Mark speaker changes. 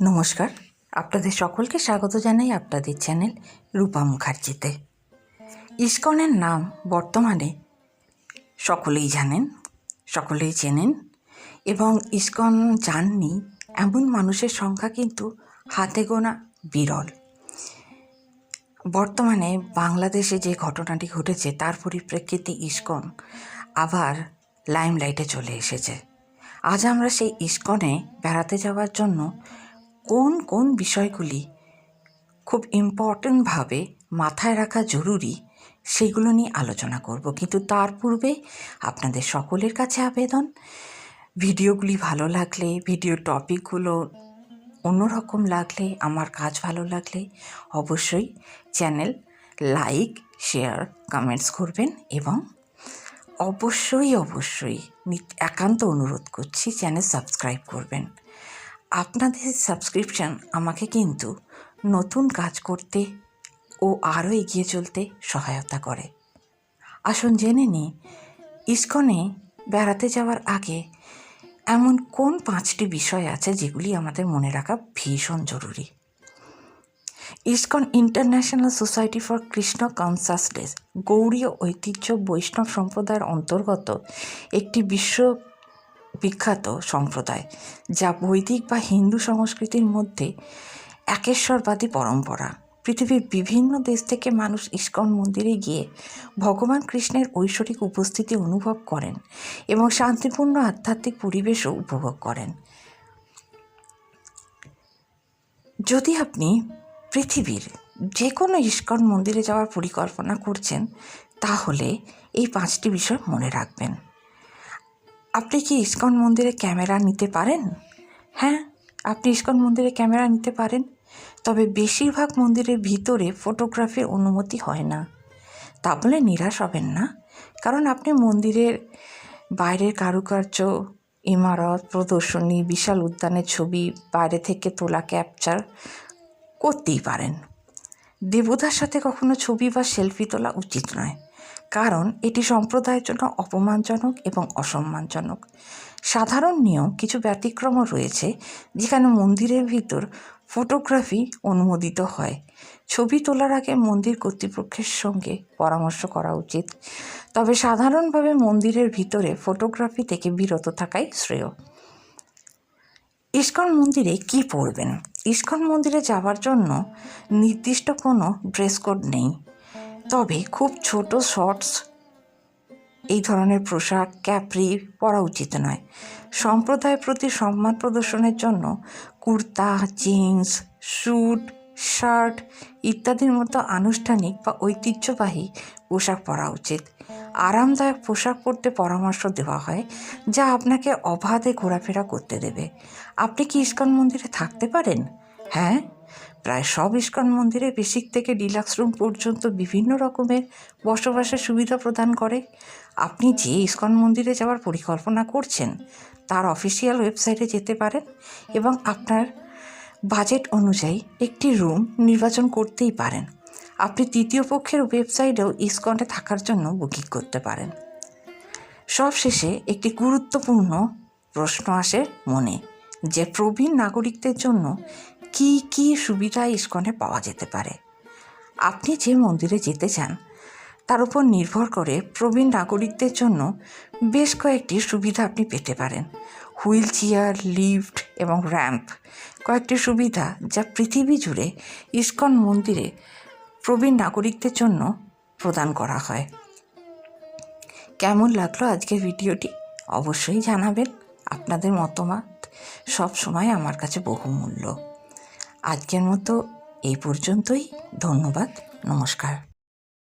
Speaker 1: নমস্কার, আপনাদের সকলকে স্বাগত জানাই আপনাদের চ্যানেল রূপা মুখার্জিতে। ইসকনের নাম বর্তমানে সকলেই জানেন, সকলেই চেনেন এবং ইসকন জাননি এমন মানুষের সংখ্যা কিন্তু হাতে গোনা বিরল। বর্তমানে বাংলাদেশে যে ঘটনাটি ঘটেছে তার পরিপ্রেক্ষিতে ইসকন আবার লাইমলাইটে চলে এসেছে। আজ আমরা সেই ইসকনে বেড়াতে যাওয়ার জন্য কোন কোন বিষয়গুলি খুব ইম্পর্ট্যান্টভাবে মাথায় রাখা জরুরি সেগুলো নিয়ে আলোচনা করব। কিন্তু তার পূর্বে আপনাদের সকলের কাছে আবেদন, ভিডিওগুলি ভালো লাগলে, ভিডিও টপিকগুলো অন্যরকম লাগলে, আমার কাজ ভালো লাগলে অবশ্যই চ্যানেল লাইক, শেয়ার, কমেন্টস করবেন এবং অবশ্যই একান্ত অনুরোধ করছি চ্যানেল সাবস্ক্রাইব করবেন। আপনাদের সাবস্ক্রিপশন আমাকে কিন্তু নতুন কাজ করতে ও আরও এগিয়ে চলতে সহায়তা করে। আসুন জেনে নিই ইসকনে বেড়াতে যাওয়ার আগে এমন কোন 5টি বিষয় আছে যেগুলি আমাদের মনে রাখা ভীষণ জরুরি। ISKCON international society for Krishna consciousness গৌড়ীয় ঐতিহ্য বৈষ্ণব সম্প্রদায়ের অন্তর্গত একটি বিখ্যাত সম্প্রদায়, যা বৈদিক বা হিন্দু সংস্কৃতির মধ্যে একেশ্বরবাদী পরম্পরা। পৃথিবীর বিভিন্ন দেশ থেকে মানুষ ইসকন মন্দিরে গিয়ে ভগবান কৃষ্ণের ঐশ্বরিক উপস্থিতি অনুভব করেন এবং শান্তিপূর্ণ আধ্যাত্মিক পরিবেশও উপভোগ করেন। যদি আপনি পৃথিবীর যে কোনো ইসকন মন্দিরে যাওয়ার পরিকল্পনা করছেন তাহলে এই 5টি বিষয় মনে রাখবেন। আপনি কি ইসকন মন্দিরে ক্যামেরা নিতে পারেন? হ্যাঁ, আপনি ইসকন মন্দিরে ক্যামেরা নিতে পারেন, তবে বেশিরভাগ মন্দিরের ভিতরে ফটোগ্রাফির অনুমতি হয় না। তা বলে নিরাশ হবেন না, কারণ আপনি মন্দিরের বাইরের কারুকার্য, ইমারত, প্রদর্শনী, বিশাল উদ্যানের ছবি বাইরে থেকে তোলা ক্যাপচার করতেই পারেন। দেবতার সাথে কখনো ছবি বা সেলফি তোলা উচিত নয়, কারণ এটি সম্প্রদায়ের জন্য অপমানজনক এবং অসম্মানজনক। সাধারণ নিয়ম কিছু ব্যতিক্রমও রয়েছে, যেখানে মন্দিরের ভিতর ফটোগ্রাফি অনুমোদিত হয়। ছবি তোলার আগে মন্দির কর্তৃপক্ষের সঙ্গে পরামর্শ করা উচিত, তবে সাধারণভাবে মন্দিরের ভিতরে ফটোগ্রাফি থেকে বিরত থাকাই শ্রেয়। ইসকন মন্দিরে কি পরবেন? ইসকন মন্দিরে যাওয়ার জন্য নির্দিষ্ট কোনো ড্রেস কোড নেই, তবে খুব ছোট শর্টস এই ধরনের পোশাক, ক্যাপ্রি পরা উচিত নয়। সম্প্রদায়ের প্রতি সম্মান প্রদর্শনের জন্য কুর্তা, জিন্স, স্যুট, শার্ট ইত্যাদির মতো আনুষ্ঠানিক বা ঐতিহ্যবাহী পোশাক পরা উচিত। আরামদায়ক পোশাক পরতে পরামর্শ দেওয়া হয়, যা আপনাকে অবাধে ঘোরাফেরা করতে দেবে। আপনি কি ইসকন মন্দিরে থাকতে পারেন? হ্যাঁ, প্রায় সব ইসকন মন্দিরে বেসিক থেকে ডিলাক্স রুম পর্যন্ত বিভিন্ন রকমের বসবাসের সুবিধা প্রদান করে। আপনি যে ইসকন মন্দিরে যাওয়ার পরিকল্পনা করছেন তার অফিসিয়াল ওয়েবসাইটে যেতে পারেন এবং আপনার বাজেট অনুযায়ী একটি রুম নির্বাচন করতেই পারেন। আপনি তৃতীয় পক্ষের ওয়েবসাইটেও ইসকনে থাকার জন্য বুকিং করতে পারেন। সবশেষে একটি গুরুত্বপূর্ণ প্রশ্ন আসে মনে, যে প্রবীণ নাগরিকদের জন্য কি কি সুবিধা ইসকনে পাওয়া যেতে পারে। আপনি যে মন্দিরে যেতে চান তার উপর নির্ভর করে প্রবীণ নাগরিকদের জন্য বেশ কয়েকটি সুবিধা আপনি পেতে পারেন। হুইল চেয়ার, লিফট এবং র্যাম্প কয়েকটি সুবিধা যা পৃথিবী জুড়ে ইসকন মন্দিরে প্রবীণ নাগরিকদের জন্য প্রদান করা হয়। কেমন লাগলো আজকের ভিডিওটি অবশ্যই জানাবেন। আপনাদের মতামত সব সময় আমার কাছে বহুমূল্য। আজকের মতো এই পর্যন্তই। ধন্যবাদ, নমস্কার।